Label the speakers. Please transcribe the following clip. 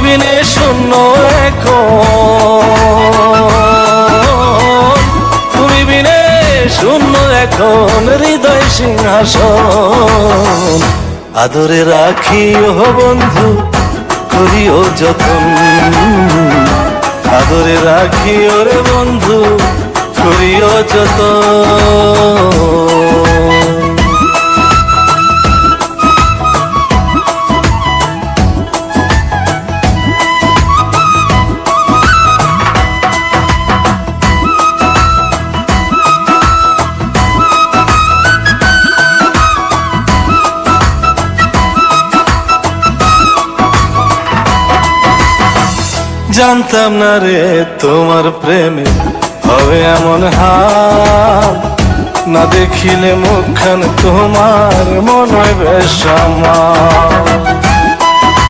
Speaker 1: বিনে শূন্য এখন, তুমি বিনে শূন্য এখন হৃদয় সিংহাসন। আদরে রাখি ও বন্ধু করিও যতন, আদরে রাখি ওরে বন্ধু করিও যতন। জানতাম না রে তোমার প্রেমে হবে এমন হাল, না দেখিলে মুখখান তোমার মনে হয় বেশ আমার।